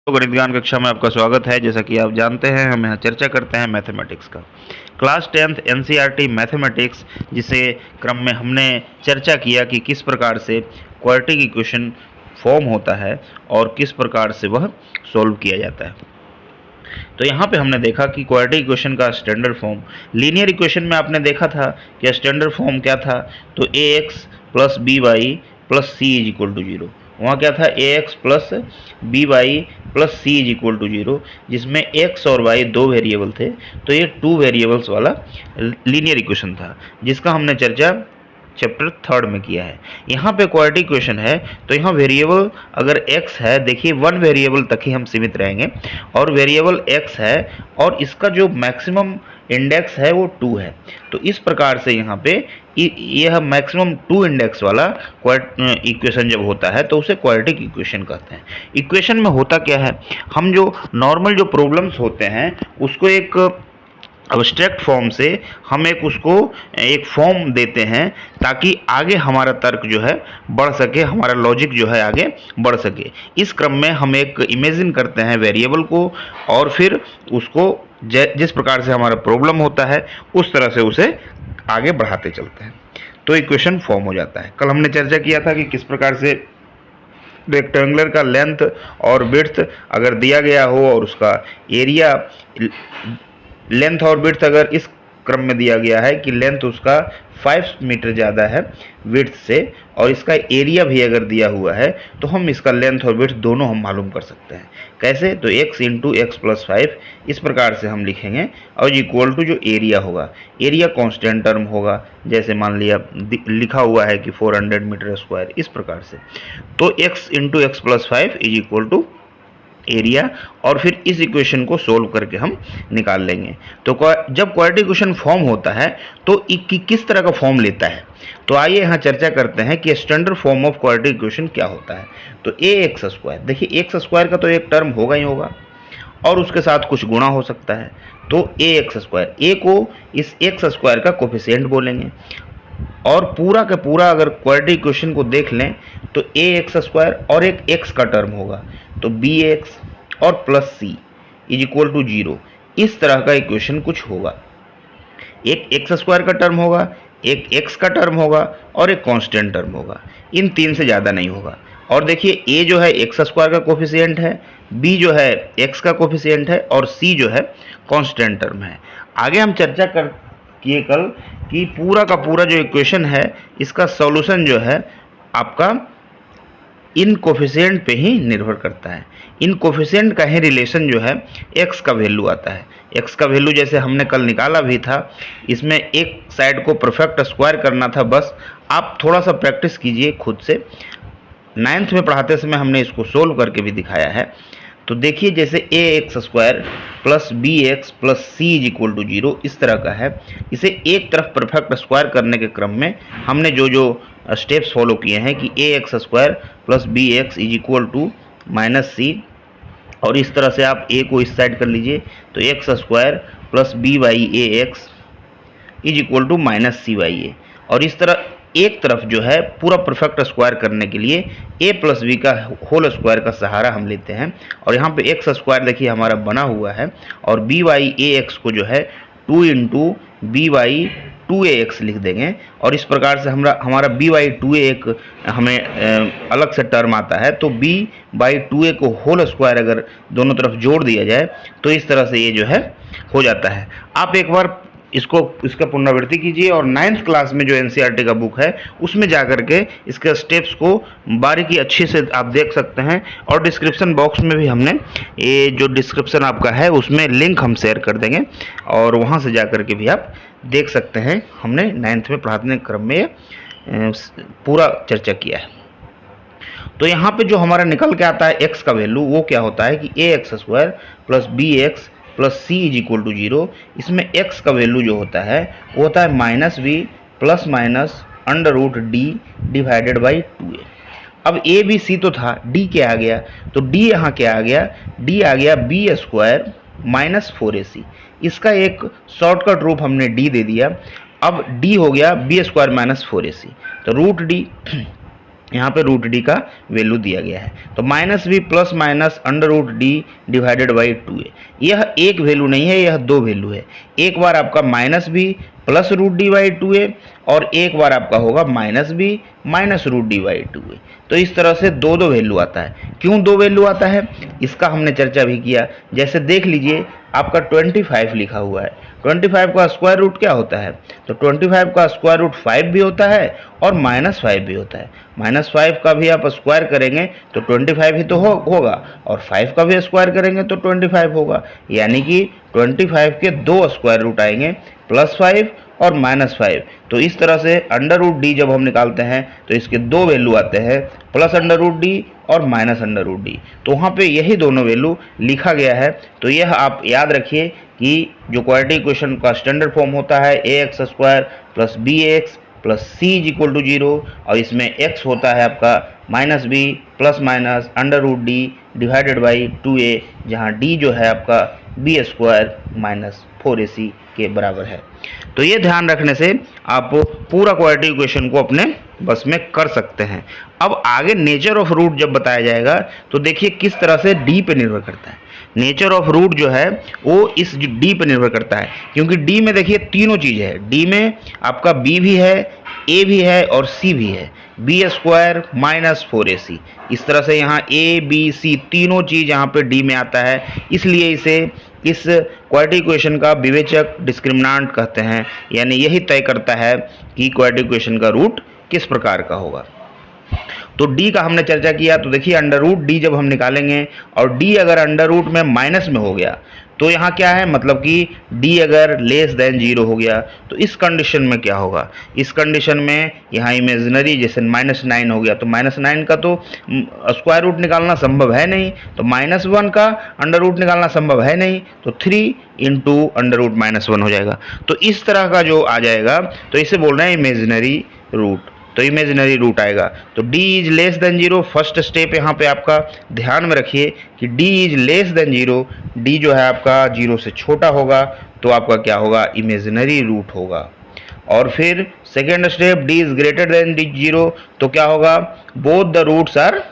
तो गणित ज्ञान कक्षा में आपका स्वागत है। जैसा कि आप जानते हैं, हम यहाँ चर्चा करते हैं मैथमेटिक्स का। क्लास 10th एनसीईआरटी मैथमेटिक्स, जिसे क्रम में हमने चर्चा किया कि किस प्रकार से क्वाड्रेटिक इक्वेशन फॉर्म होता है और किस प्रकार से वह सॉल्व किया जाता है। तो यहाँ पे हमने देखा कि क्वाड्रेटिक इक्वेशन का स्टैंडर्ड फॉर्म, लीनियर इक्वेशन में आपने देखा था कि स्टैंडर्ड फॉर्म क्या था, तो a x plus b y plus c is equal to zero. वहाँ क्या था, a x plus b y plus c is equal to zero, जिसमें एक्स और वाई दो वेरिएबल थे। तो ये टू वेरिएबल्स वाला लीनियर इक्वेशन था, जिसका हमने चर्चा चैप्टर 3 में किया है। यहाँ पे क्वाड्रेटिक इक्वेशन है, तो यहाँ वेरिएबल अगर x है, देखिए वन वेरिएबल तक ही हम सीमित रहेंगे, और वेरिएबल x है और इसका जो मैक्सिमम इंडेक्स है वो 2 है। तो इस प्रकार से यहाँ पे यह मैक्सिमम 2 इंडेक्स वाला इक्वेशन जब होता है तो उसे क्वाड्रेटिक इक्वेशन कहते हैं। इक्वेशन में होता क्या है, हम जो नॉर्मल जो प्रॉब्लम्स होते हैं उसको एक अब्स्ट्रैक्ट फॉर्म से हम उसको एक फॉर्म देते हैं, ताकि आगे हमारा तर्क जो है बढ़ सके, हमारा लॉजिक जो है आगे बढ़ सके। इस क्रम में हम एक इमेजिन करते हैं वेरिएबल को, और फिर उसको जिस प्रकार से हमारा प्रॉब्लम होता है उस तरह से उसे आगे बढ़ाते चलते हैं, तो इक्वेशन फॉर्म हो जाता है। कल हमने चर्चा किया था कि किस प्रकार से रेक्टेंगुलर का लेंथ और विड्थ अगर दिया गया हो और उसका एरिया, लेंथ और विड्थ अगर इस क्रम में दिया गया है कि लेंथ उसका 5 मीटर ज़्यादा है विड्थ से, और इसका एरिया भी अगर दिया हुआ है, तो हम इसका लेंथ और विड्थ दोनों हम मालूम कर सकते हैं। कैसे, तो x इंटू एक्स प्लस 5 इस प्रकार से हम लिखेंगे, और इक्वल टू जो एरिया होगा, एरिया कांस्टेंट टर्म होगा, जैसे मान लिया लिखा हुआ है कि 400 मीटर स्क्वायर, इस प्रकार से। तो x into x plus 5 is equal to area, और फिर इस इक्वेशन को सोल्व करके हम निकाल लेंगे। तो जब क्वाड्रेटिक इक्वेशन फॉर्म होता है तो किस तरह का फॉर्म लेता है, तो आइए यहाँ चर्चा करते हैं कि standard form of quadratic equation क्या होता है। तो ए एक्स स्क्वायर, देखिए एक्स स्क्वायर का तो एक टर्म होगा ही होगा, और उसके साथ कुछ गुणा हो सकता है। तो ए एक्स स्क्वायर, ए को इस एक्स स्क्वायर का कोफिशिएंट बोलेंगे, और पूरा का पूरा अगर क्वाड्रेटिक इक्वेशन को देख लें तो ए एक्स स्क्वायर और एक एक्स का टर्म होगा, तो बी एक्स और plus c is equal to zero. इस तरह का इक्वेशन कुछ होगा, एक एक्स स्क्वायर का टर्म होगा, एक एक्स का टर्म होगा और एक कांस्टेंट टर्म होगा। इन तीन से ज़्यादा नहीं होगा। और देखिए ए जो है एक्स स्क्वायर का कोफिशिएंट है, बी जो है एक्स का कोफिशिएंट है, और सी जो है कांस्टेंट टर्म है। आगे हम चर्चा कर किए कल कि पूरा का पूरा जो इक्वेशन है इसका सॉल्यूशन जो है आपका इन कोफिशिएंट पे ही निर्भर करता है। इन कोफिशिएंट का ही रिलेशन जो है एक्स का वैल्यू आता है। एक्स का वैल्यू जैसे हमने कल निकाला भी था, इसमें एक साइड को परफेक्ट स्क्वायर करना था, बस आप थोड़ा सा प्रैक्टिस कीजिए खुद से। 9th में पढ़ाते समय हमने इसको सोल्व करके भी दिखाया है। तो देखिए जैसे a x square plus b x plus c is equal to zero, इस तरह का है। इसे एक तरफ परफेक्ट स्क्वायर करने के क्रम में हमने जो जो स्टेप्स फॉलो किए हैं कि a x square plus b x is equal to minus c, और इस तरह से आप ए को इस साइड कर लीजिए, तो x square plus b by a x is equal to minus c by a. और इस तरह एक तरफ जो है पूरा परफेक्ट स्क्वायर करने के लिए ए प्लस बी का होल स्क्वायर का सहारा हम लेते हैं, और यहाँ पे एक्स स्क्वायर देखिए हमारा बना हुआ है, और बी वाई ए एक्स को जो है 2 इंटू बी वाई 2 ए एक्स लिख देंगे, और इस प्रकार से हमारा बी वाई 2 ए एक हमें अलग से टर्म आता है। तो बी बाई 2 ए को होल स्क्वायर अगर दोनों तरफ जोड़ दिया जाए तो इस तरह से ये जो है हो जाता है। आप एक बार इसका पुनरावृत्ति कीजिए, और 9th क्लास में जो एनसीईआरटी का बुक है उसमें जा करके इसके स्टेप्स को बारीकी अच्छे से आप देख सकते हैं, और डिस्क्रिप्शन बॉक्स में भी हमने ये जो डिस्क्रिप्शन आपका है उसमें लिंक हम शेयर कर देंगे, और वहाँ से जा करके भी आप देख सकते हैं। हमने 9th में पढ़ाने क्रम में पूरा चर्चा किया है। तो यहाँ पे जो हमारा निकल के आता है एक्स का वैल्यू, वो क्या होता है कि a x square plus b x plus c is equal to zero. इसमें x का वैल्यू जो होता है वो होता है minus b plus minus under root D divided by 2a। अब ए बी सी तो था, डी क्या आ गया, तो डी यहाँ क्या आ गया, डी आ गया बी स्क्वायर माइनस 4ac। इसका एक शॉर्टकट रूप हमने डी दे दिया। अब डी हो गया बी स्क्वायर माइनस 4ac, तो रूट डी यहाँ पे रूट डी का वैल्यू दिया गया है। तो minus b plus minus under root D divided by 2a, यह एक वैल्यू नहीं है, यह दो वैल्यू है। एक बार आपका minus b plus root d by 2a और एक बार आपका होगा minus b minus root d by 2a। तो इस तरह से दो दो वैल्यू आता है। क्यों दो वैल्यू आता है इसका हमने चर्चा भी किया। जैसे देख लीजिए आपका 25 लिखा हुआ है, 25 का स्क्वायर रूट क्या होता है, तो 25 का स्क्वायर रूट 5 भी होता है और -5 भी होता है। -5 का भी आप स्क्वायर करेंगे तो 25 ही तो होगा और 5 का भी स्क्वायर करेंगे तो 25 होगा। यानी कि 25 के दो स्क्वायर रूट आएंगे, +5 और -5। तो इस तरह से अंडर रूट डी जब हम निकालते हैं तो इसके दो वैल्यू आते हैं, प्लस अंडर रूट डी और माइनस अंडर रूट डी। तो वहाँ पे यही दोनों वैल्यू लिखा गया है। तो यह आप याद रखिए कि जो क्वाड्रेटिक इक्वेशन का स्टैंडर्ड फॉर्म होता है ax² plus bx plus c is equal to 0 और इसमें x होता है आपका minus b plus minus under root D divided by 2a, जहाँ d जो है आपका b² माइनस 4ac के बराबर है। तो ये ध्यान रखने से आप पूरा क्वाड्रेटिक इक्वेशन को अपने बस में कर सकते हैं। अब आगे नेचर ऑफ रूट जब बताया जाएगा तो देखिए किस तरह से डी पे निर्भर करता है। नेचर ऑफ रूट जो है वो इस डी पे निर्भर करता है, क्योंकि डी में देखिए तीनों चीज़ है। डी में आपका बी भी है, ए भी है और सी भी है, b² माइनस 4ac। इस तरह से यहाँ ए बी सी तीनों चीज़ यहाँ पे डी में आता है, इसलिए इसे इस क्वाड्रेटिक इक्वेशन का विवेचक डिस्क्रिमिनेंट कहते हैं। यानी यही तय करता है कि क्वाड्रेटिक इक्वेशन का रूट किस प्रकार का होगा। तो डी का हमने चर्चा किया। तो देखिए अंडर रूट डी जब हम निकालेंगे और डी अगर अंडर रूट में माइनस में हो गया तो यहाँ क्या है, मतलब कि डी अगर लेस देन 0 हो गया तो इस कंडीशन में क्या होगा, इस कंडीशन में यहाँ इमेजिनरी जैसे -9 हो गया तो -9 का तो स्क्वायर रूट निकालना संभव है नहीं, तो -1 का अंडर रूट निकालना संभव है नहीं, तो 3 इंटू अंडर रूट -1 हो जाएगा। तो इस तरह का जो आ जाएगा तो इसे बोल रहे हैं इमेजिनरी रूट। तो इमेजिनरी रूट आएगा। तो d is less than 0, first step यहाँ पे आपका ध्यान में रखिए कि d is less than 0, d जो है आपका 0 से छोटा होगा तो आपका क्या होगा, इमेजिनरी रूट होगा। और फिर second step d is greater than 0, तो क्या होगा, बोथ द रूट्स आर,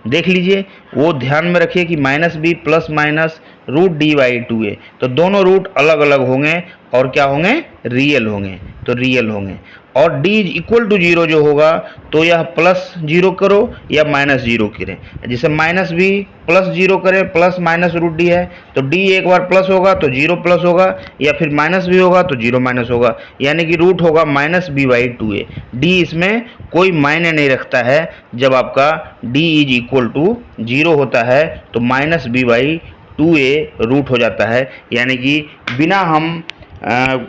देख लीजिए वो ध्यान में रखिए कि -b plus minus root d by 2a, तो दोनों रूट अलग अलग होंगे और क्या होंगे, रियल होंगे। तो रियल होंगे। और d इज इक्वल टू 0 जो होगा तो यह +0 करो या -0 करें। जैसे -b प्लस 0 करें, प्लस माइनस रूट डी है तो d एक बार प्लस होगा तो 0 प्लस होगा, या फिर -b होगा तो 0 माइनस होगा, यानी कि रूट होगा -b/2a। d इसमें कोई मायने नहीं रखता है। जब आपका d इज इक्वल टू 0 होता है तो -b/2a रूट हो जाता है। यानी कि बिना हम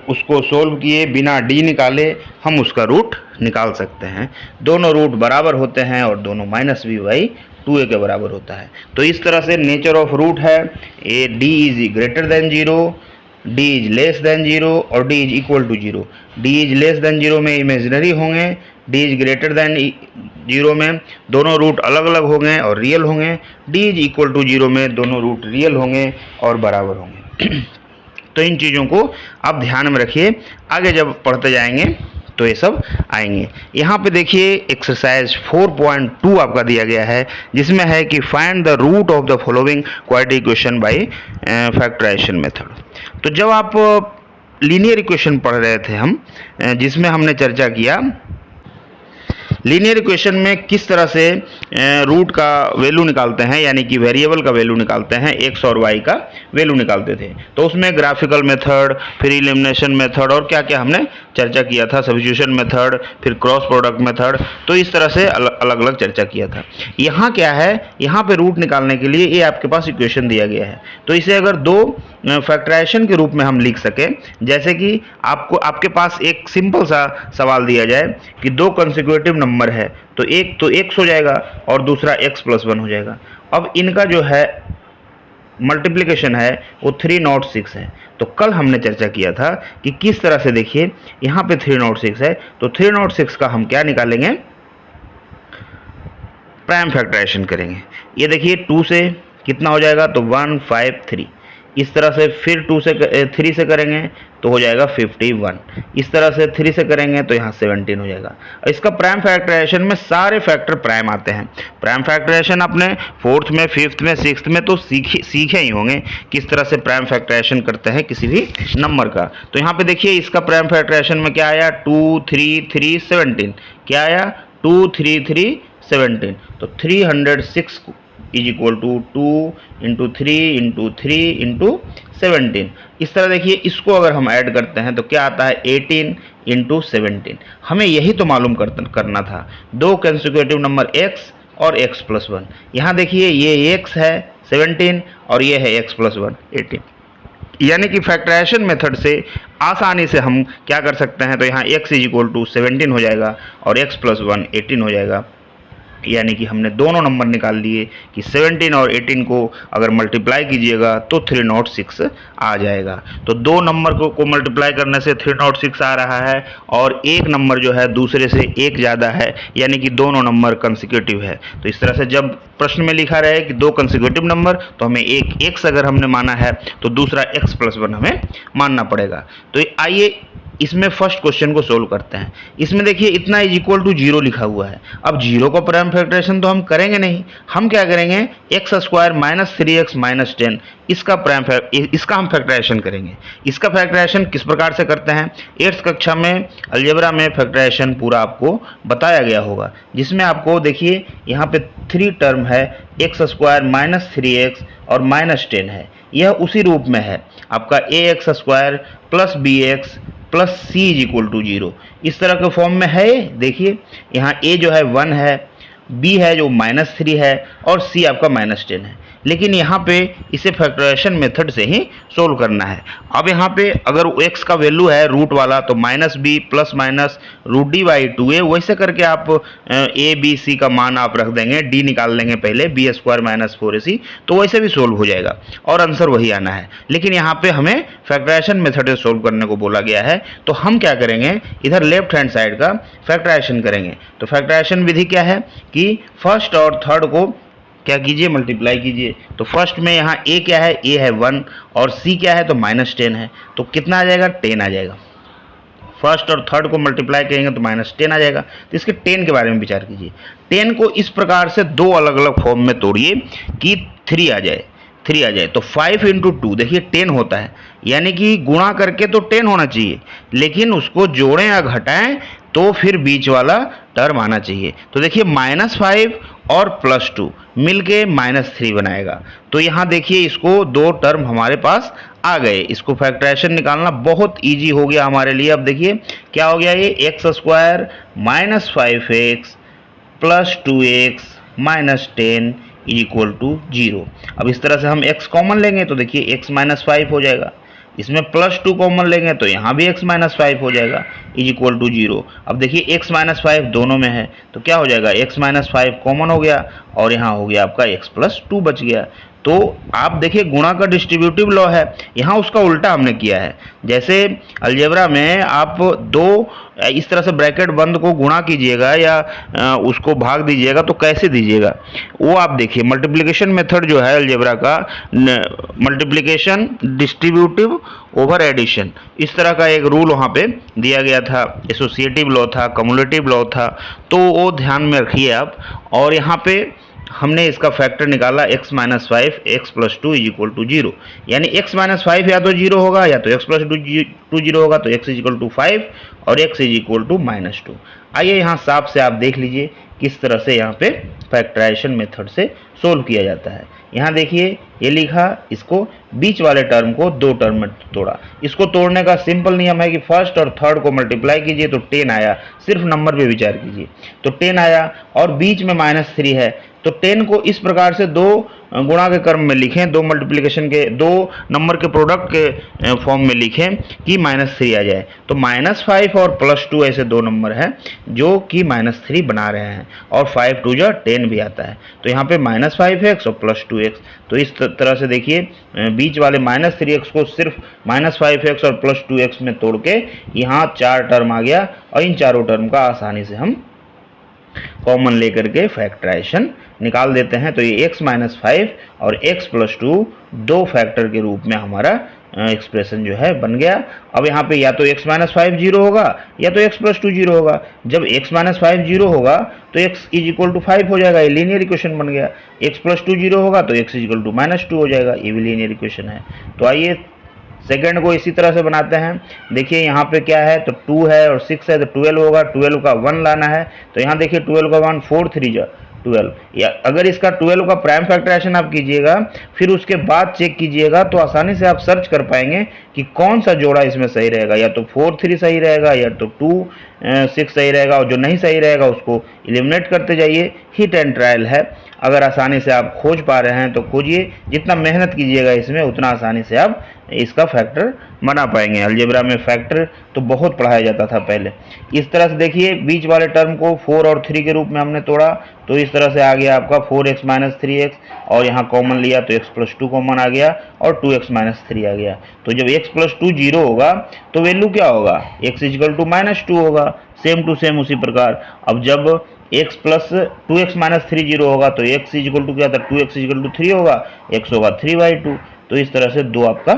उसको सोल्व किए, बिना d निकाले हम उसका रूट निकाल सकते हैं। दोनों रूट बराबर होते हैं और दोनों -b/2a के बराबर होता है। तो इस तरह से नेचर ऑफ रूट है ए d is greater than 0, d is less than 0 और d is equal to 0। d is less than 0 में इमेजिनरी होंगे, d इज ग्रेटर देन 0 में दोनों रूट अलग अलग होंगे और रियल होंगे, d इज इक्वल टू 0 में दोनों रूट रियल होंगे और बराबर होंगे। तो इन चीज़ों को आप ध्यान में रखिए, आगे जब पढ़ते जाएंगे तो ये सब आएंगे। यहाँ पे देखिए एक्सरसाइज 4.2 आपका दिया गया है, जिसमें है कि find the root of the following quadratic equation by factorisation method. तो जब आप लीनियर इक्वेशन पढ़ रहे थे हम, जिसमें हमने चर्चा किया लीनियर इक्वेशन में किस तरह से रूट का वैल्यू निकालते हैं, यानी कि वेरिएबल का वैल्यू निकालते हैं, x और y का वैल्यू निकालते थे। तो उसमें ग्राफिकल मेथड, फिर एलिमिनेशन मेथड और क्या क्या हमने चर्चा किया था, सब्स्टिट्यूशन मेथड, फिर क्रॉस प्रोडक्ट मेथड। तो इस तरह से अलग अलग चर्चा किया था। यहाँ क्या है, यहाँ पे रूट निकालने के लिए ये आपके पास इक्वेशन दिया गया है। तो इसे अगर दो फैक्टराइजेशन के रूप में हम लिख सकें, जैसे कि आपके पास एक सिंपल सा सवाल दिया जाए कि दो कंसेक्यूटिव नंबर है, तो एक तो x हो जाएगा और दूसरा x+1 हो जाएगा। अब इनका जो है मल्टीप्लिकेशन है वो 306 है। तो कल हमने चर्चा किया था कि किस तरह से, देखिए यहाँ पे 306 है तो 306 का हम क्या निकालेंगे, प्राइम फैक्टराइजेशन करेंगे। ये देखिए 2 से कितना हो जाएगा तो 153, इस तरह से फिर 2 से 3 से करेंगे तो हो जाएगा 51। इस तरह से 3 से करेंगे तो यहाँ 17 हो जाएगा। इसका प्राइम फैक्टराइजेशन में सारे फैक्टर प्राइम आते हैं। प्राइम फैक्टराइजेशन अपने 4th में, 5th में, 6th में तो सीखे ही होंगे किस तरह से प्राइम फैक्टराइजेशन करते हैं किसी भी नंबर का। तो यहाँ पे देखिए इसका प्राइम फैक्टराइजेशन में क्या आया, 2 3 3 17। क्या आया, 2 3 3 17। तो 306 is equal to 2 into 3 into 3 into 17। इस तरह देखिए इसको अगर हम ऐड करते हैं तो क्या आता है, 18 इंटू 17। हमें यही तो मालूम करना था, दो कंसेक्यूटिव नंबर x और x प्लस 1। यहाँ देखिए ये x है 17 और ये है x प्लस 1 18। यानी कि फैक्टराइजेशन मेथड से आसानी से हम क्या कर सकते हैं, तो यहाँ x इज इक्वल टू 17 हो जाएगा और x प्लस 1 18 हो जाएगा। यानी कि हमने दोनों नंबर निकाल लिए कि 17 और 18 को अगर मल्टीप्लाई कीजिएगा तो 306 आ जाएगा। तो दो नंबर को मल्टीप्लाई करने से 306 आ रहा है और एक नंबर जो है दूसरे से एक ज़्यादा है, यानी कि दोनों नंबर कंसेक्यूटिव है। तो इस तरह से जब प्रश्न में लिखा रहे कि दो कंसेक्यूटिव नंबर, तो हमें एक x अगर हमने माना है तो दूसरा x प्लस 1 हमें मानना पड़ेगा। तो आइए इसमें फर्स्ट क्वेश्चन को सोल्व करते हैं। इसमें देखिए इतना इज इक्वल टू 0 लिखा हुआ है। अब 0 को प्राइम फैक्टराइजेशन तो हम करेंगे नहीं, हम क्या करेंगे, x square minus 3x minus 10 इसका हम फैक्टराइजेशन करेंगे। इसका फैक्टराइजेशन किस प्रकार से करते हैं, 8th कक्षा में अलजेब्रा में फैक्टराइजेशन पूरा आपको बताया गया होगा, जिसमें आपको देखिए यहाँ पे 3 टर्म है, एक्स स्क्वायर माइनस 3x और माइनस 10 है। यह उसी रूप में है आपका ax स्क्वायर प्लस bx प्लस सी इज इक्वल टू 0। इस तरह के फॉर्म में है। देखिए यहाँ a जो है 1 है, b है जो -3 है और c आपका -10 है। लेकिन यहाँ पे इसे फैक्टराइजेशन मेथड से ही सोल्व करना है। अब यहाँ पे अगर x का वैल्यू है रूट वाला तो -b plus minus root d by 2a, वैसे करके आप a b c का मान आप रख देंगे, d निकाल लेंगे पहले, b स्क्वायर माइनस 4ac, तो वैसे भी सोल्व हो जाएगा और आंसर वही आना है। लेकिन यहाँ पे हमें फैक्टराइजेशन मेथड से सोल्व करने को बोला गया है, तो हम क्या करेंगे, इधर लेफ्ट हैंड साइड का फैक्टराइजेशन करेंगे। तो फैक्टराइजेशन विधि क्या है कि फर्स्ट और थर्ड को क्या कीजिए, मल्टीप्लाई कीजिए। तो फर्स्ट में यहाँ a क्या है, a है 1 और c क्या है तो -10 है, तो कितना आ जाएगा, 10 आ जाएगा। फर्स्ट और थर्ड को मल्टीप्लाई करेंगे तो -10 आ जाएगा। तो इसके 10 के बारे में विचार कीजिए। 10 को इस प्रकार से दो अलग अलग फॉर्म में तोड़िए कि 3 आ जाए। तो 5 इंटू 2 देखिए 10 होता है, यानी कि गुणा करके तो 10 होना चाहिए, लेकिन उसको जोड़ें या घटाएं तो फिर बीच वाला टर्म आना चाहिए। तो देखिए -5 और +2 मिलके -3 बनाएगा। तो यहाँ देखिए इसको दो टर्म हमारे पास आ गए। इसको फैक्टराइजेशन निकालना बहुत इजी हो गया हमारे लिए। अब देखिए क्या हो गया, ये x square minus 5x plus 2x minus 10 is equal to 0। अब इस तरह से हम x कॉमन लेंगे तो देखिए x माइनस 5 हो जाएगा। इसमें +2 कॉमन लेंगे तो यहाँ भी x माइनस 5 हो जाएगा इज इक्वल टू 0। अब देखिए x माइनस 5 दोनों में है तो क्या हो जाएगा, x माइनस 5 कॉमन हो गया और यहाँ हो गया आपका x प्लस 2 बच गया। तो आप देखिए गुणा का डिस्ट्रीब्यूटिव लॉ है, यहाँ उसका उल्टा हमने किया है। जैसे अलजेब्रा में आप दो इस तरह से ब्रैकेट बंद को गुणा कीजिएगा या उसको भाग दीजिएगा तो कैसे दीजिएगा, वो आप देखिए। मल्टीप्लिकेशन मेथड जो है अलजेब्रा का, मल्टीप्लिकेशन डिस्ट्रीब्यूटिव ओवर एडिशन, इस तरह का एक रूल वहाँ पे दिया गया था। एसोसिएटिव लॉ था, कम्युलेटिव लॉ था, तो वो ध्यान में रखिए आप। और यहाँ पे हमने इसका फैक्टर निकाला x minus 5 x plus 2 is equal to 0। यानी x माइनस 5 या तो 0 होगा या तो x प्लस 2 0 होगा, तो x इज इक्वल टू 5 और x इज इक्वल टू -2। आइए यहाँ साफ से आप देख लीजिए किस तरह से यहाँ पे फैक्टराइजेशन मेथड से सोल्व किया जाता है। यहाँ देखिए ये लिखा, इसको बीच वाले टर्म को दो टर्म में तोड़ा। इसको तोड़ने का सिंपल नियम है कि फर्स्ट और थर्ड को मल्टीप्लाई कीजिए तो 10 आया, सिर्फ नंबर पे विचार कीजिए। तो 10 आया और बीच में -3 है, तो 10 को इस प्रकार से दो गुणा के क्रम में लिखें, दो मल्टीप्लिकेशन के, दो नंबर के प्रोडक्ट के फॉर्म में लिखें कि -3 आ जाए। तो -5 और +2 ऐसे दो नंबर हैं जो कि -3 बना रहे हैं और 5 2 जा 10 भी आता है। तो यहाँ पे -5x और +2x। तो इस तरह से देखिए बीच वाले -3x को सिर्फ -5x और +2x में तोड़ के यहाँ 4 टर्म आ गया और इन चारों टर्म का आसानी से हम कॉमन लेकर के फैक्टराइजेशन निकाल देते हैं। तो ये x माइनस 5 और x प्लस 2 दो फैक्टर के रूप में हमारा एक्सप्रेशन जो है बन गया। अब यहाँ पे या तो x माइनस 5 जीरो होगा या तो x प्लस 2 जीरो होगा। जब x माइनस 5 जीरो होगा तो x इज इक्वल टू 5 हो जाएगा, ये लीनियर इक्वेशन बन गया। x प्लस 2 जीरो होगा तो x is equal to minus 2 हो जाएगा, ये भी लीनियर इक्वेशन है। तो आइए सेकंड को इसी तरह से बनाते हैं। देखिए यहाँ पे क्या है, तो 2 है और 6 है, तो 12 होगा, 12 का 1 लाना है। तो यहाँ देखिए 12 का 1 4 3 जा 12, या अगर इसका 12 का प्राइम फैक्टराइजेशन आप कीजिएगा फिर उसके बाद चेक कीजिएगा तो आसानी से आप सर्च कर पाएंगे कि कौन सा जोड़ा इसमें सही रहेगा, या तो 4 3 सही रहेगा या तो 2 6 सही रहेगा, और जो नहीं सही रहेगा उसको एलिमिनेट करते जाइए। हिट एंड ट्रायल है, अगर आसानी से आप खोज पा रहे हैं तो खोजिए, जितना मेहनत कीजिएगा इसमें उतना आसानी से आप इसका फैक्टर बना पाएंगे। अलजेब्रा में फैक्टर तो बहुत पढ़ाया जाता था पहले। इस तरह से देखिए बीच वाले टर्म को 4 और 3 के रूप में हमने तोड़ा, तो इस तरह से आ गया आपका 4x माइनस 3x, और यहाँ कॉमन लिया तो x प्लस 2 कॉमन आ गया और 2x माइनस 3 आ गया। तो जब x प्लस 2 जीरो होगा तो वैल्यू क्या होगा, x इजिकल टू माइनस 2 होगा। सेम टू सेम उसी प्रकार अब जब x plus 2x minus 3 zero होगा तो x इजिकल टू क्या था, 2x इजिकल टू 3 होगा, x होगा 3/2। तो इस तरह से दो आपका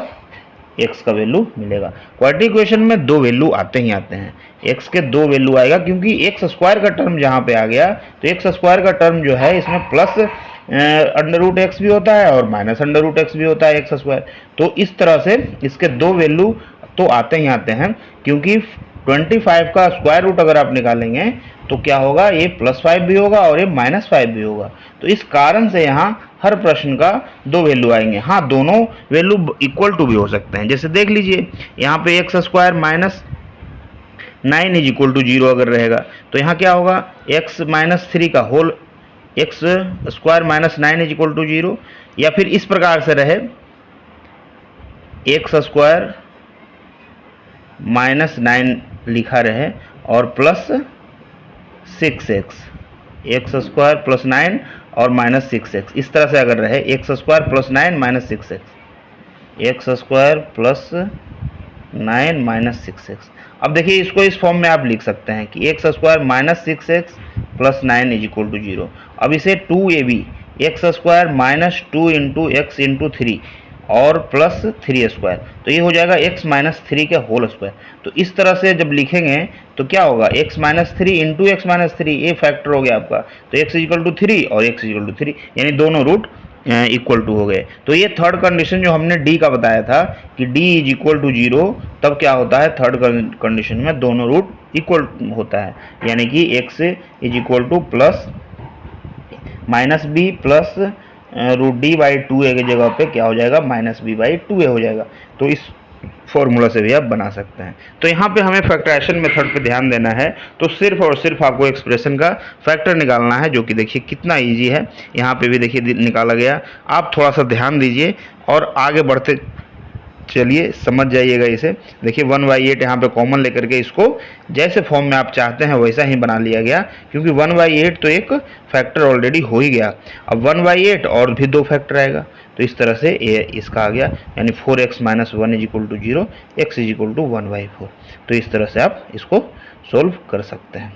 x का वैल्यू मिलेगा। क्वाड्रेटिक इक्वेशन में दो वैल्यू आते ही आते हैं, x के दो वैल्यू आएगा, क्योंकि एक्स स्क्वायर का टर्म जहाँ पे आ गया तो एक्स स्क्वायर का टर्म जो है इसमें प्लस अंडर रूट एक्स भी होता है और माइनस अंडर रूट एक्स भी होता है एक्स स्क्वायर। तो इस तरह से इसके दो वैल्यू तो आते ही आते हैं, क्योंकि 25 का स्क्वायर रूट अगर आप निकालेंगे तो क्या होगा, ये +5 भी होगा और ये -5 भी होगा। तो इस कारण से यहाँ हर प्रश्न का दो वैल्यू आएंगे। हाँ, दोनों वैल्यू इक्वल टू भी हो सकते हैं। जैसे देख लीजिए यहाँ पे x square minus 9 is equal to 0 अगर रहेगा तो यहाँ क्या होगा, x माइनस 3 का whole x square minus 9 is equal to 0, या फिर इस प्रकार से रहे एक्स स्क्वायर माइनस 9 लिखा रहे और plus 6x, x square plus 9 और माइनस 6x, इस तरह से अगर रहे x square plus 9 minus 6x, x square plus 9 minus 6x। अब देखिए इसको इस फॉर्म में आप लिख सकते हैं कि x square minus 6x plus 9 is equal to 0। अब इसे 2ab x square minus 2 into x into 3 और प्लस 3 स्क्वायर, तो ये हो जाएगा x माइनस 3 के होल स्क्वायर। तो इस तरह से जब लिखेंगे तो क्या होगा, x minus 3 into x minus 3, ये फैक्टर हो गया आपका। तो x इक्वल टू 3 और x इक्वल टू 3, यानी दोनों रूट इक्वल टू हो गए। तो ये थर्ड कंडीशन जो हमने d का बताया था कि d इज इक्वल टू 0, तब क्या होता है, थर्ड कंडीशन में दोनों रूट इक्वल होता है, यानी कि x is equal to plus minus b plus root d by 2a की जगह पे क्या हो जाएगा, माइनस बी बाई 2a हो जाएगा। तो इस फॉर्मूला से भी आप बना सकते हैं। तो यहाँ पे हमें फैक्टराइजेशन मेथड पे ध्यान देना है, तो सिर्फ और सिर्फ आपको एक्सप्रेशन का फैक्टर निकालना है, जो कि देखिए कितना इजी है। यहाँ पे भी देखिए निकाला गया, आप थोड़ा सा ध्यान दीजिए और आगे बढ़ते चलिए, समझ जाइएगा इसे। देखिए 1/8 यहाँ पे कॉमन लेकर के इसको जैसे फॉर्म में आप चाहते हैं वैसा ही बना लिया गया, क्योंकि 1/8 तो एक फैक्टर ऑलरेडी हो ही गया। अब 1/8 और भी दो फैक्टर आएगा, तो इस तरह से ये इसका आ गया, यानी 4x minus 1 is equal to 0, x is equal to 1/4। तो इस तरह से आप इसको सोल्व कर सकते हैं।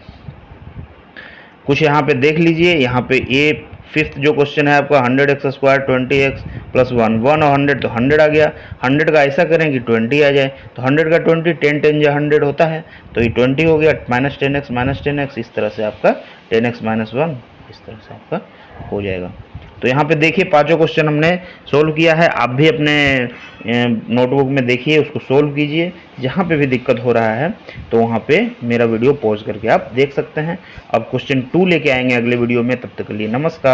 कुछ यहाँ पे देख लीजिए, यहाँ पे ये फिफ्थ जो क्वेश्चन है आपका 100x स्क्वायर 20x प्लस 1 1 और 100, तो 100 आ गया। 100 का ऐसा करें कि 20 आ जाए, तो 100 का 20 10 10 या 100 होता है, तो ये 20 हो गया, माइनस 10x, इस तरह से आपका 10x माइनस 1 इस तरह से आपका हो जाएगा। तो यहाँ पे देखिए पांचों क्वेश्चन हमने सोल्व किया है। आप भी अपने नोटबुक में देखिए, उसको सोल्व कीजिए। जहाँ पे भी दिक्कत हो रहा है तो वहाँ पे मेरा वीडियो पॉज करके आप देख सकते हैं। अब क्वेश्चन 2 लेके आएंगे अगले वीडियो में, तब तक के लिए नमस्कार।